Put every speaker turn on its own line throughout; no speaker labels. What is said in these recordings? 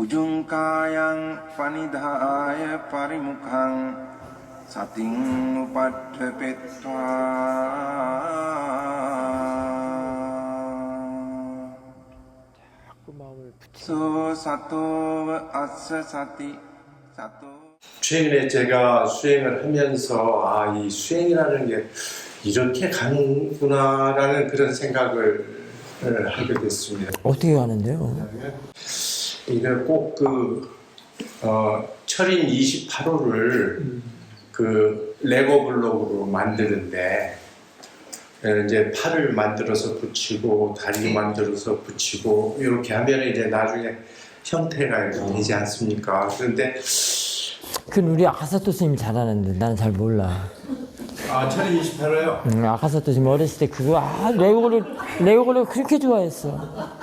Ujungkayang panidhaya parimukhang sating upadhepetva so sato assa sati sato.
최근에 제가 수행을 하면서 이 수행이라는 게 이렇게 가는구나라는 그런 생각을 하게 됐습니다.
어떻게 하는데요?
이게 꼭 철인 28호를 그 레고 블록으로 만드는데 이제 팔을 만들어서 붙이고 다리 만들어서 붙이고 이렇게 하면 이제 나중에 형태가 이렇게 되지 않습니까? 그런데
그건 우리 아카사토 스님이 잘하는데 나는 잘 몰라.
철인 28호요?
아카사토 스님 어렸을 때 그거 레고를 그렇게 좋아했어.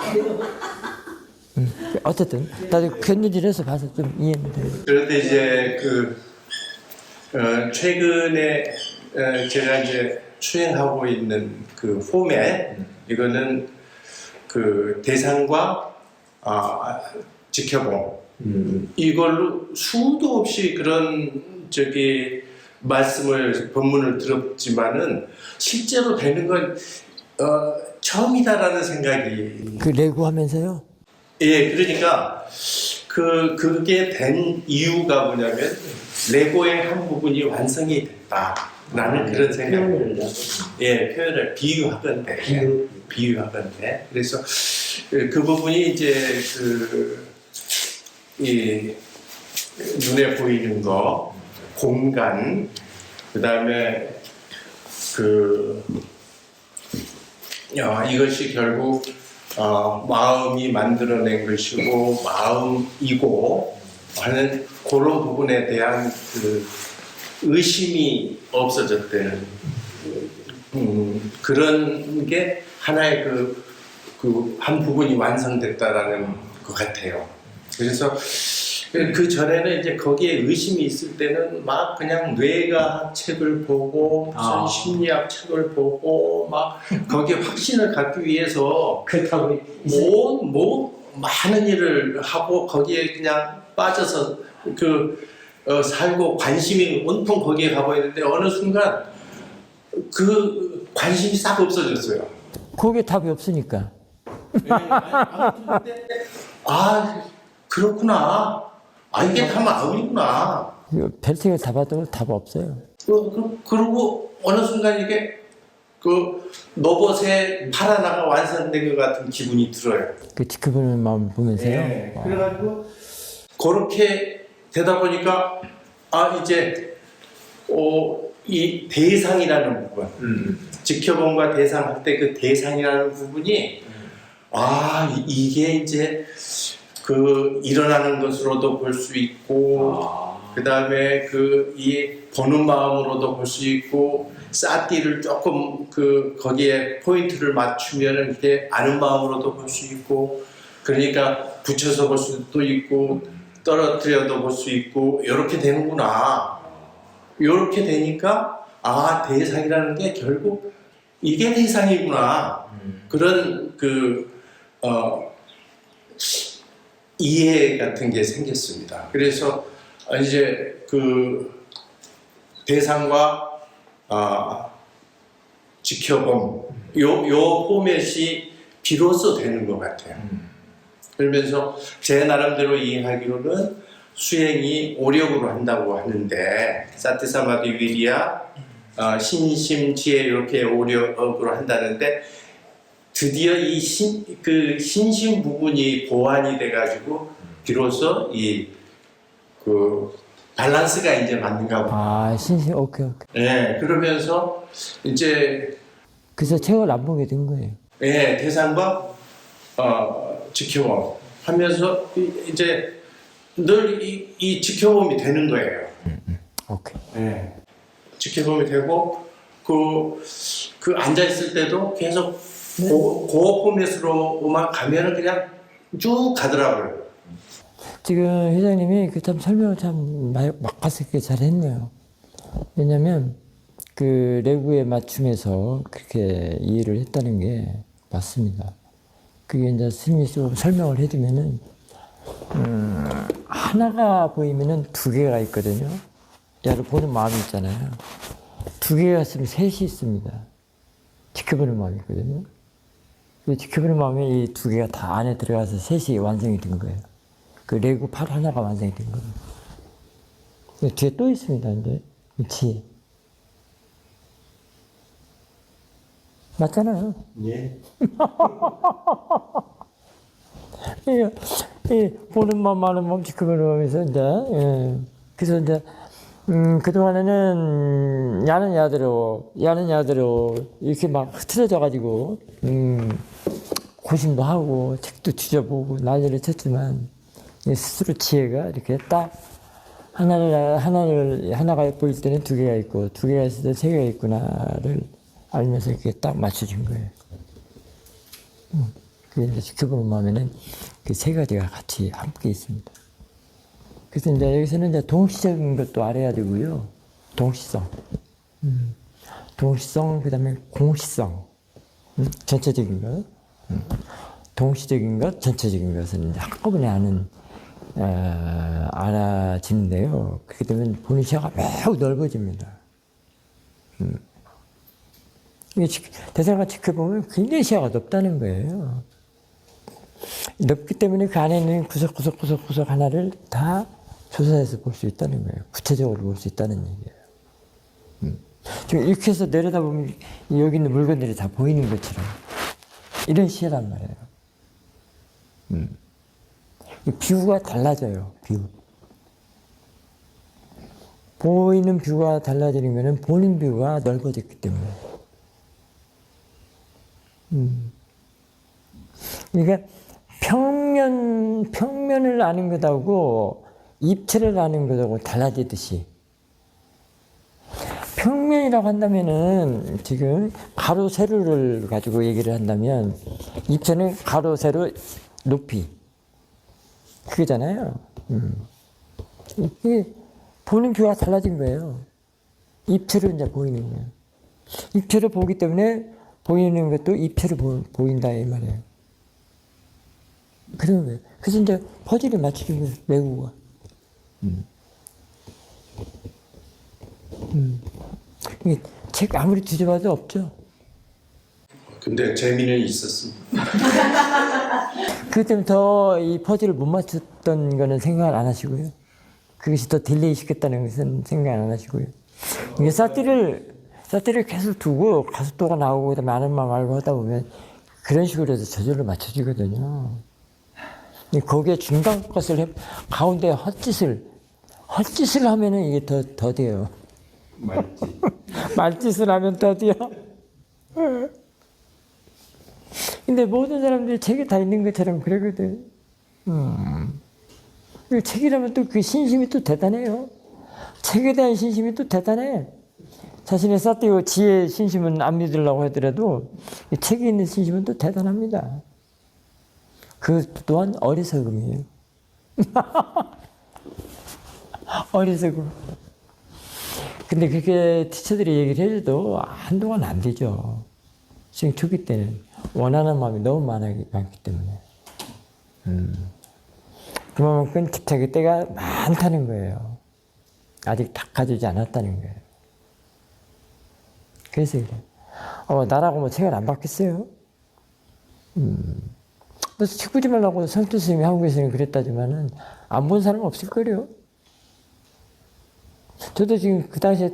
어쨌든 나도 견눈질해서 봐서 좀 이해는 돼.
그런데 이제 최근에 제가 이제 수행하고 있는 그 포맷 이거는 그 대상과 지켜봄 이걸로 수도 없이 그런 말씀을 본문을 들었지만은 실제로 되는 건 처음이다라는 생각이.
그 레고 하면서요?
예, 그러니까 그게 된 이유가 뭐냐면 레고의 한 부분이 완성이 됐다라는 그런 생각을 표현을 비유하건대 그래서 그 부분이 이제 이 눈에 보이는 거 공간 그다음에 이것이 결국 마음이 만들어낸 것이고 마음이고 하는 그런 부분에 대한 의심이 없어졌다는 그런 게 하나의 한 부분이 완성됐다라는 것 같아요. 그래서 그 전에는 이제 거기에 의심이 있을 때는 막 그냥 뇌과학 책을 보고 무슨 심리학 책을 보고 막 거기에 확신을 갖기 위해서
그렇다고
많은 일을 하고 거기에 그냥 빠져서 살고 관심이 온통 거기에 가고 있는데 어느 순간 그 관심이 싹 없어졌어요.
거기에 답이 없으니까.
그렇구나. 이게 다 마음이구나.
벨트를 잡아도 답 없어요.
그리고 어느 순간 이게 로봇의 팔 하나가 완성된 것 같은 기분이 들어요.
그 지켜보는 마음 보면서요.
네. 그래가지고 그렇게 되다 보니까 이제 이 대상이라는 부분, 지켜본과 대상할 때 그 대상이라는 부분이 이게 이제 일어나는 것으로도 볼 수 있고, 그 다음에 이 보는 마음으로도 볼 수 있고, 사띠를 조금 거기에 포인트를 맞추면은 이렇게 아는 마음으로도 볼 수 있고, 그러니까 붙여서 볼 수도 있고, 떨어뜨려도 볼 수 있고, 이렇게 되는구나. 이렇게 되니까, 대상이라는 게 결국 이게 대상이구나. 그런 이해 같은 게 생겼습니다. 그래서 이제 대상과 지켜봄 요 포맷이 비로소 되는 것 같아요. 그러면서 제 나름대로 이해하기로는 수행이 오력으로 한다고 하는데 사티사마디 위리야 신심지혜 이렇게 오력으로 한다는데 드디어 이 신심 부분이 보완이 돼가지고 비로소 밸런스가 이제 맞는가 보다.
신심, 오케이.
네, 그러면서 이제
그래서 책을 안 보게 된 거예요.
네, 대상과 지켜봄 하면서 이제 늘 이 지켜봄이 되는 거예요.
오케이.
네, 지켜봄이 되고 앉아 있을 때도 계속 그 포맷으로만 가면은 그냥 쭉 가더라고요.
지금 회장님이 참 설명을 참 막가스럽게 잘 했네요. 왜냐면 레고에 맞춤해서 그렇게 이해를 했다는 게 맞습니다. 그게 이제 스님이 좀 설명을 해주면은 하나가 보이면은 두 개가 있거든요. 야를 보는 마음이 있잖아요. 두 개가 있으면 셋이 있습니다. 지켜보는 마음이 있거든요. 지켜보는 마음에 이 두 개가 다 안에 들어가서 셋이 완성이 된 거예요. 그 레고 팔 하나가 완성이 된 거예요. 뒤에 또 있습니다. 이제 이 뒤에 맞잖아요.
예.
이 보는 마음, 마는 마음, 지켜보는 마음에서 이제 그래서 이제 그동안에는 야는 야대로 이렇게 막 흐트러져 가지고 고심도 하고 책도 뒤져보고 난리를 쳤지만 스스로 지혜가 이렇게 딱 하나가 보일 때는 두 개가 있고 두 개가 있을 때 세 개가 있구나를 알면서 이렇게 딱 맞춰준 거예요. 그게 이제 지켜보는 마음에는 그 세 가지가 같이 함께 있습니다. 그래서 이제 여기서는 이제 동시적인 것도 알아야 되고요. 동시성. 동시성, 그 다음에 공시성. 전체적인 것. 동시적인 것, 전체적인 것은 이제 한꺼번에 알아지는데요. 그렇게 되면 보는 시야가 매우 넓어집니다. 대사가 지켜보면 굉장히 시야가 넓다는 거예요. 넓기 때문에 그 안에 있는 구석구석 하나를 다 조사해서 볼 수 있다는 거예요. 구체적으로 볼 수 있다는 얘기예요. 지금 이렇게 해서 내려다보면 여기 있는 물건들이 다 보이는 것처럼 이런 시야란 말이에요. 뷰가 달라져요. 뷰. 보이는 뷰가 달라지는 것은 보는 뷰가 넓어졌기 때문에. 그러니까 평면을 아는 것하고 입체를 아는 것하고 달라지듯이 평면이라고 한다면은 지금 가로 세로를 가지고 얘기를 한다면 입체는 가로 세로 높이 그거잖아요. 이게 보는 뷰가 달라진 거예요. 입체로 이제 보이는 거예요. 입체로 보기 때문에 보이는 것도 입체로 보인다 이 말이에요. 그런 거예요. 그래서 이제 퍼즐을 맞추는 거예요. 레고가. 책 아무리 뒤져봐도 없죠.
근데 재미는 있었습니다.
그것 때문에 더 이 퍼즐을 못 맞췄던 거는 생각을 안 하시고요. 그것이 더 딜레이 시켰다는 것은 생각 안 하시고요. 이게 사티를 계속 두고 가속도가 나오고 그다음에 아는 마음 알고 하다 보면 그런 식으로 해서 저절로 맞춰지거든요. 거기에 중간 것을 가운데 헛짓을 하면은 이게 더 돼요. 말짓을 하면 더 돼요. 근데 모든 사람들이 책에 다 있는 것처럼 그러거든. 책이라면 또 그 신심이 또 대단해요. 책에 대한 신심이 또 대단해. 자신의 사티고 지혜의 신심은 안 믿으려고 하더라도 이 책에 있는 신심은 또 대단합니다. 그 또한 어리석음이에요. 어리석음. 근데 그렇게 티처들이 얘기를 해줘도 한동안 안 되죠. 지금 초기 때는 원하는 마음이 너무 많기 때문에. 그만큼 집착의 때가 많다는 거예요. 아직 닦아주지 않았다는 거예요. 그래서 그래. 나라고 뭐 책을 안 받겠어요? 그래서 책 보지 말라고 성주 스님이 한국에서는 그랬다지만은 안 본 사람은 없을 거래요. 저도 지금 그 당시에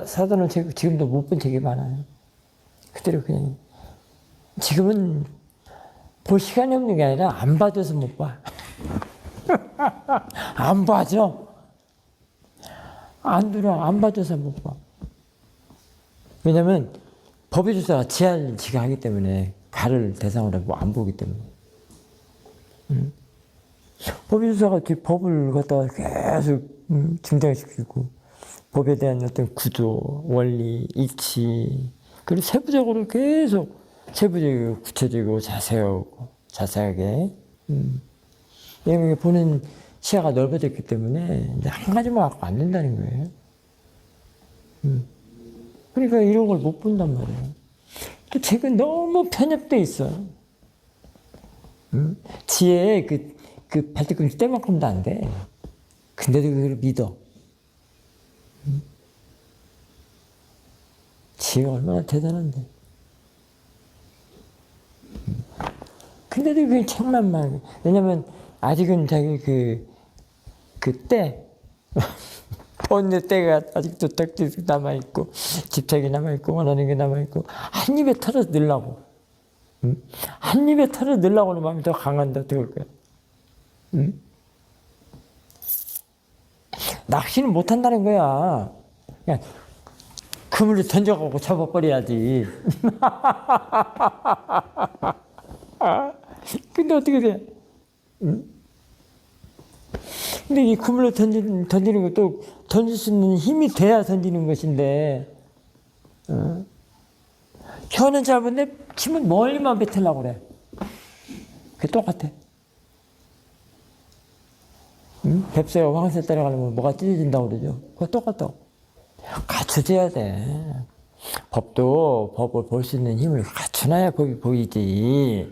사도는 책 지금도 못 본 책이 많아요. 그대로 그냥 지금은 볼 시간이 없는 게 아니라 안 봐줘서 못 봐. 안 봐줘. 안 들어. 안 봐줘서 못 봐. 왜냐면 법의 주사가 지가 하기 때문에 가를 대상으로 안 보기 때문에. 법의 주사가 법을 갖다가 계속 증장시키고 법에 대한 어떤 구조, 원리, 이치 그리고 세부적으로 계속 세부적이고 구체적이고 자세하게 왜냐면 보는 시야가 넓어졌기 때문에 이제 한 가지만 갖고 안 된다는 거예요. 그러니까 이런 걸 못 본단 말이에요. 또 책은 너무 편협돼 있어. 지혜의 그 발뒤꿈치 때만큼도 안 돼. 근데도 그걸 믿어. 지가 얼마나 대단한데. 근데도 그게 천만만. 왜냐면 아직은 자기 그때 번뇌 때가 아직도 딱 남아있고, 집착이 남아있고, 원하는 게 남아있고, 한 입에 털어 넣으려고. 응? 한 입에 털어 넣으려고는 마음이 더 강한데 어떡할 거야. 응? 낚시는 못 한다는 거야. 그냥 그물을 던져갖고 잡아버려야지. 근데 어떻게 돼? 응? 근데 이 그물로 던지는 것도 던질 수 있는 힘이 돼야 던지는 것인데, 혀는 짧은데 침은 멀리만 뱉으려고 그래. 그게 똑같아. 응? 뱁새가 황새 따라가려면 뭐가 찢어진다고 그러죠. 그거 똑같다고. 갖춰져야 돼. 법을 볼 수 있는 힘을 갖춰놔야 법이 보이지.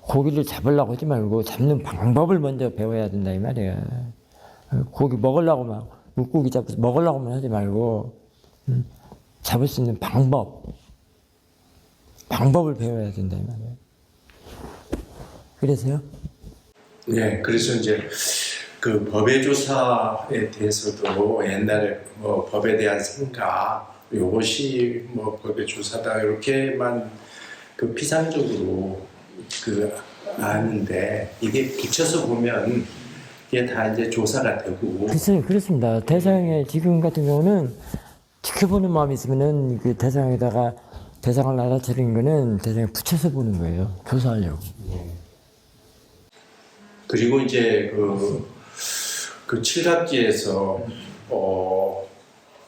고기를 잡으려고 하지 말고 잡는 방법을 먼저 배워야 된다 이 말이야. 고기 먹으려고 막 물고기 잡아서 먹으려고만 하지 말고 잡을 수 있는 방법을 배워야 된다 이 말이야. 그래서요?
네, 그래서 이제 그 법의 조사에 대해서도 옛날에 뭐 법에 대한 생각, 이것이 뭐 법의 조사다 이렇게만 그 피상적으로 그 아는데 이게 붙여서 보면 이게 다 이제 조사가 되고.
글쎄요, 그렇습니다. 대상에 지금 같은 경우는 지켜보는 마음이 있으면은 그 대상에다가 대상을 알아차리는 거는 대상에 붙여서 보는 거예요. 조사하려고.
그리고 이제 그 칠갑지에서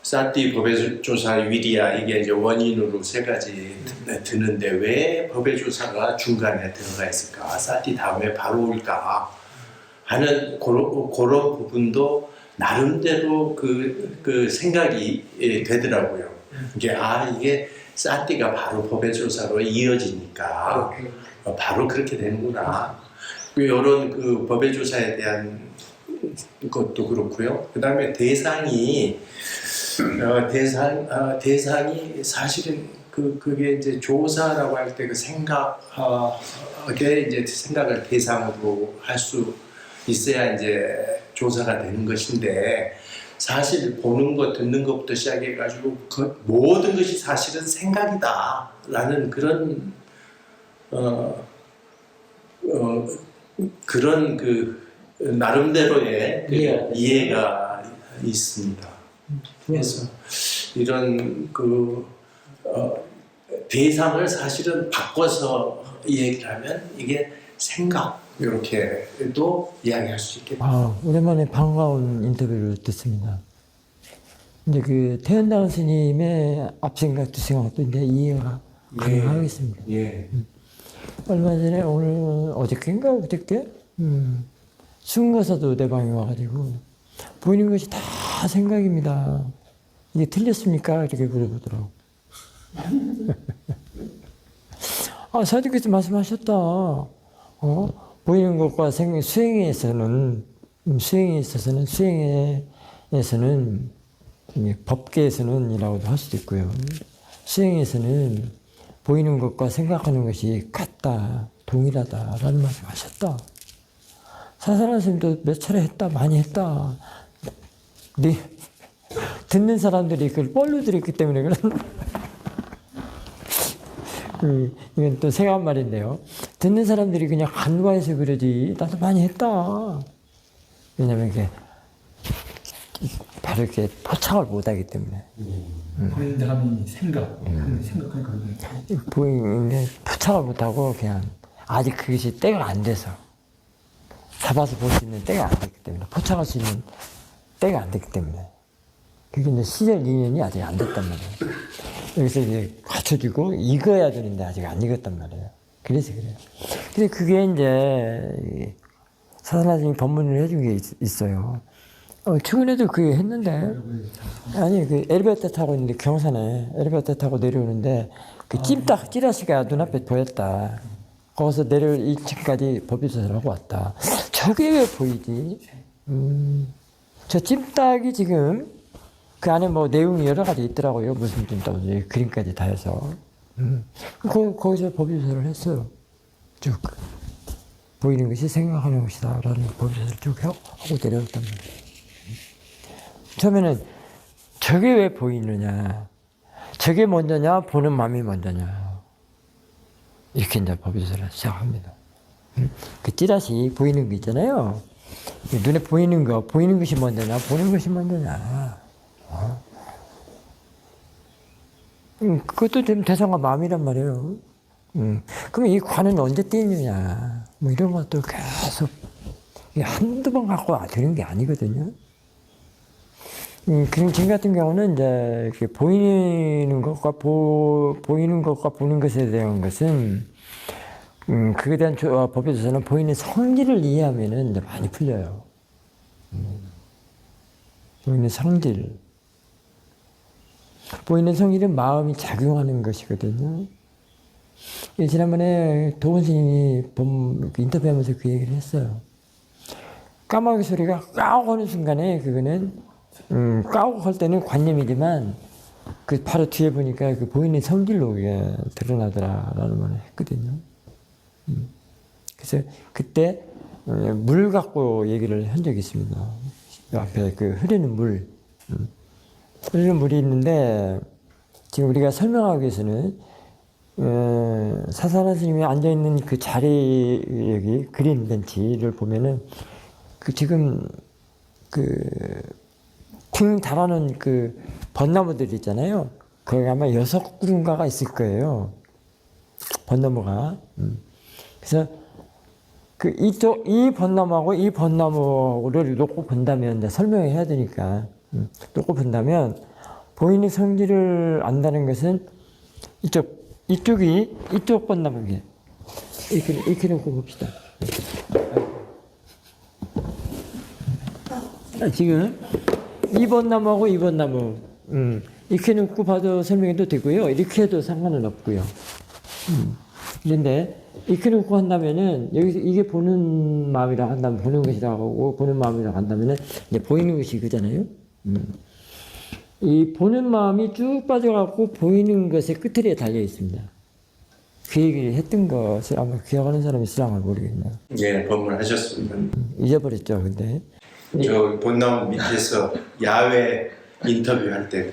사티 법의 조사 위리아 이게 이제 원인으로 세 가지 드는데 왜 법의 조사가 중간에 들어가 있을까? 사티 다음에 바로 올까? 하는 그런 부분도 나름대로 그 생각이 되더라고요. 이게 사티가 바로 법의 조사로 이어지니까 바로 그렇게 되는구나. 이런 그 법의 조사에 대한 것도 그렇고요. 그 다음에 대상이 사실은 그게 이제 조사라고 할 때 그 생각에 이제 생각을 대상으로 할 수 있어야 이제 조사가 되는 것인데 사실 보는 것, 듣는 것부터 시작해가지고 그 모든 것이 사실은 생각이다라는 그런 그런 그 나름대로의 이해가 있습니다. 그래서 이런 대상을 사실은 바꿔서 얘기를 하면 이게 생각 이렇게도 이야기할 수 있겠다.
오랜만에 반가운 인터뷰를 듣습니다. 이제 그 태연당 스님의 앞생각, 뒤생각도 이제 이해가 가능하겠습니다.
예.
얼마 전에 어저께인가 그저께 순가사도 내 방에 와가지고 보이는 것이 다 생각입니다. 이게 틀렸습니까? 이렇게 물어보더라고. 사님께서 말씀하셨다. 보이는 것과 수행에 있어서는 법계에서는이라고도 할 수도 있고요. 수행에서는 보이는 것과 생각하는 것이 같다, 동일하다라는 말을 하셨다. 사사란 스님도 몇 차례 했다, 많이 했다. 듣는 사람들이 그걸 뻘로 들었기 때문에 그런. 이건 또 생각한 말인데요. 듣는 사람들이 그냥 간과해서 그러지, 나도 많이 했다. 왜냐면 이게 바로 이렇게 포착을 못하기 때문에.
보이는 사람이 생각하니까
보이는데 포착을 못하고 그냥 아직 그것이 때가 안 돼서 잡아서 볼 수 있는 때가 안 됐기 때문에 포착할 수 있는 때가 안 됐기 때문에 그게 이제 시절 인연이 아직 안 됐단 말이에요. 여기서 이제 갖춰지고 익어야 되는데 아직 안 익었단 말이에요. 그래서 그래요. 근데 그게 이제 사사나님이 법문을 해준 게 있어요. 최근에도 그게 했는데, 아니, 그 엘리베이터 타고 있는데, 경산에 엘리베이터 타고 내려오는데, 그 찌라시가 눈앞에 보였다. 거기서 내려 2층까지 법유사를 하고 왔다. 저게 왜 보이지? 저 찜닭이 지금 그 안에 뭐 내용이 여러 가지 있더라고요. 무슨 찜닭인지 그림까지 다 해서. 거기서 법유사를 했어요. 쭉. 보이는 것이 생각하는 것이다 라는 법유사를 쭉 하고 내려왔단 말이에요. 처음에는 저게 왜 보이느냐, 저게 먼저냐, 보는 마음이 먼저냐, 이렇게 이제 법유사를 시작합니다. 그 찌라시 보이는 거 있잖아요. 눈에 보이는 거, 보이는 것이 먼저냐, 보는 것이 먼저냐. 그것도 좀 대상과 마음이란 말이에요. 그럼 이 관은 언제 띄느냐, 뭐 이런 것도 계속 한두 번 갖고 되는 게 아니거든요. 그럼 지금 같은 경우는 이제 이렇게 보이는 것과 보는 것에 대한 것은 그에 대한 법에서는 보이는 성질을 이해하면은 이제 많이 풀려요. 보이는 성질. 보이는 성질은 마음이 작용하는 것이거든요. 지난번에 도원 스님이 인터뷰하면서 그 얘기를 했어요. 까마귀 소리가 까고 하는 순간에 그거는 까고 할 때는 관념이지만 그 바로 뒤에 보니까 그 보이는 성질로 이게 드러나더라라는 말을 했거든요. 그래서 그때 물 갖고 얘기를 한 적이 있습니다. 앞에 그 흐르는 물, 흐르는 물이 있는데 지금 우리가 설명하기 위해서는 사사나 스님이 앉아 있는 그 자리 여기 그린 벤치를 보면은 그 지금 쿵 자라는 그 벚나무들 있잖아요. 거기 아마 6그루인가가 있을 거예요. 벚나무가. 그래서 이 벚나무하고 이 벚나무를 놓고 본다면, 이제 설명해야 되니까, 놓고 본다면, 보이는 성질을 안다는 것은 이쪽 벚나무에, 이렇게 놓고 봅시다. 지금, 이 벚나무하고 이 벚나무, 이렇게 놓고 봐도 설명해도 되고요. 이렇게 해도 상관은 없고요. 그런데, 이렇게 놓고 한다면은, 여기서 이게 보는 마음이라고 한다면, 보는 것이라고 하고, 보는 마음이라고 한다면은, 이제 보이는 것이 그잖아요. 이 보는 마음이 쭉 빠져갖고, 보이는 것의 끝에 달려 있습니다. 그 얘기를 했던 것을 아마 기억하는 사람이 있을랑을 모르겠네요.
예, 법문하셨습니다.
잊어버렸죠, 근데.
저 벚나무 밑에서 야외 인터뷰할 때.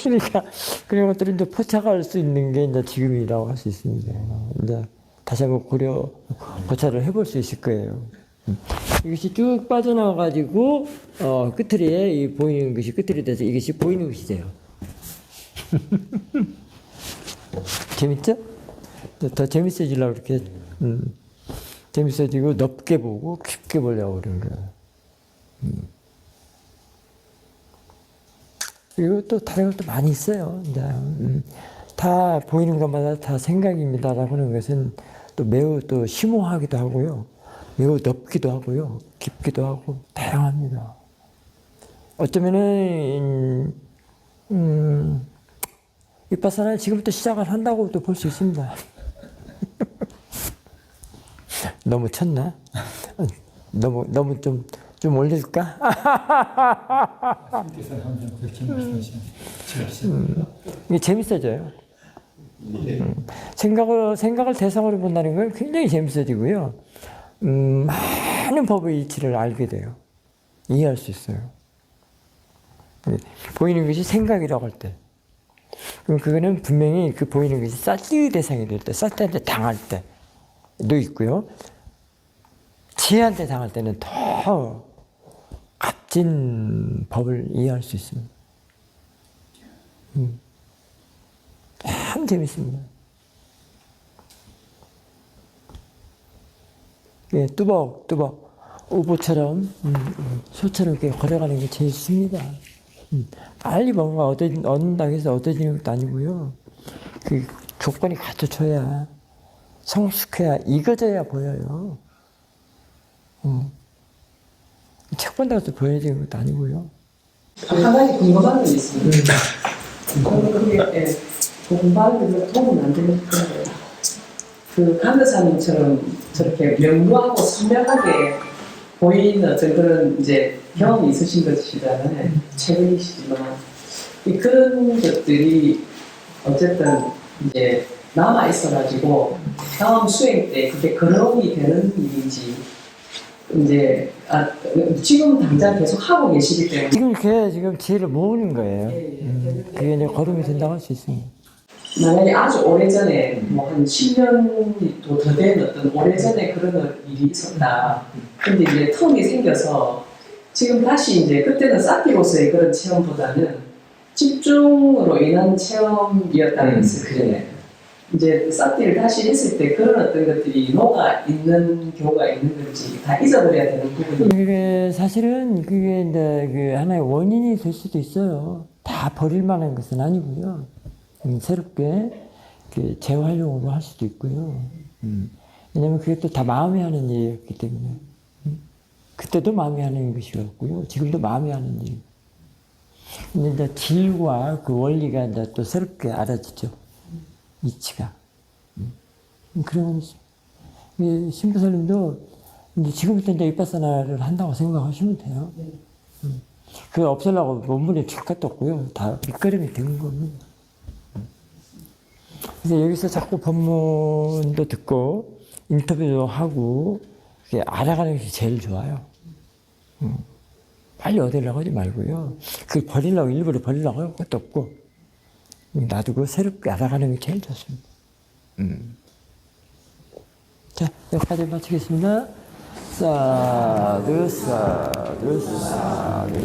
그러니까 그런 것들은 이제 포착할 수 있는 게 이제 지금이라고 할 수 있습니다. 이제 다시 한번 고찰을 해볼 수 있을 거예요. 이것이 쭉 빠져나와가지고 끝에 이 보이는 것이 끝에 돼서 이것이 보이는 것이 돼요. 재밌죠? 더 재밌어지려고 이렇게 재밌어지고 넓게 보고 깊게 보려고 그런 거예요. 그리고 또 다른 것도 많이 있어요. 다 보이는 것마다 다 생각입니다라고 하는 것은 또 매우 또 심오하기도 하고요. 매우 넓기도 하고요. 깊기도 하고 다양합니다. 어쩌면은 윗바사나를 지금부터 시작을 한다고도 볼 수 있습니다. 너무 쳤나? 너무 좀 올릴까? 이게 재밌어져요. 생각을 대상으로 본다는 건 굉장히 재밌어지고요. 많은 법의 이치를 알게 돼요. 이해할 수 있어요. 보이는 것이 생각이라고 할 때. 그럼 그거는 분명히 그 보이는 것이 쌀뜨기 대상이 될 때, 쌀뜨기한테 당할 때도 있고요. 지혜한테 당할 때는 더 값진 법을 이해할 수 있습니다. 참 재밌습니다. 예, 뚜벅뚜벅 우보처럼 소처럼 이렇게 걸어가는 게 제일 쉽습니다. 빨리 뭔가 얻는다고 해서 얻어지는 것도 아니고요. 그 조건이 갖춰져야, 성숙해야, 익어져야 보여요. 책 본다고 해서 보여지는 것도 아니고요.
한 가지 궁금한 게 있습니다. 그게 공부하는 데 도움이 안 되는 거예요. 그 강도사님처럼 저렇게 명료하고 선명하게 보이는 어떤 그런 이제 경험이 있으신 것이잖아요. 최근이시지만 그런 것들이 어쨌든 이제 남아 있어가지고 다음 수행 때 그게 거론이 되는 일인지 이제 지금 당장 계속 하고 계시기 때문에
지금 이렇게 지금 지혜를 모으는 거예요. 그게 이제 거름이 된다고 할 수 있습니다.
만약에 아주 오래전에 뭐 한 10년도 더 된 어떤 오래전에 그런 일이 있었다. 근데 이제 텀이 생겨서 지금 다시 이제 그때는 사티로서의 그런 체험보다는 집중으로 인한 체험이었다는 것을 그전에 이제 사티를 다시 했을 때 그런 어떤 것들이 녹아 있는 경우가 있는 건지 다 잊어버려야 되는 부분이
그게 사실은 그게 이제 그 하나의 원인이 될 수도 있어요. 다 버릴 만한 것은 아니고요. 새롭게 그 재활용으로 할 수도 있고요. 왜냐면 그게 또 다 마음이 하는 일이었기 때문에. 그때도 마음이 하는 것이었고요. 지금도 마음이 하는 일. 근데 이제 질과 그 원리가 이제 또 새롭게 알아지죠. 이치가. 그런 신부사님도 이제 지금부터 이제 이빠사나를 한다고 생각하시면 돼요. 그거 없애려고 원문에 줄 것도 없고요. 다 밑거름이 된 겁니다. 그래서 여기서 자꾸 법문도 듣고 인터뷰도 하고 알아가는 게 제일 좋아요. 빨리 얻으려고 하지 말고요. 그걸 버리려고 일부러 버리려고 할 것도 없고 놔두고 새롭게 알아가는 게 제일 좋습니다. 자, 여기까지 마치겠습니다. 사두 사두 사두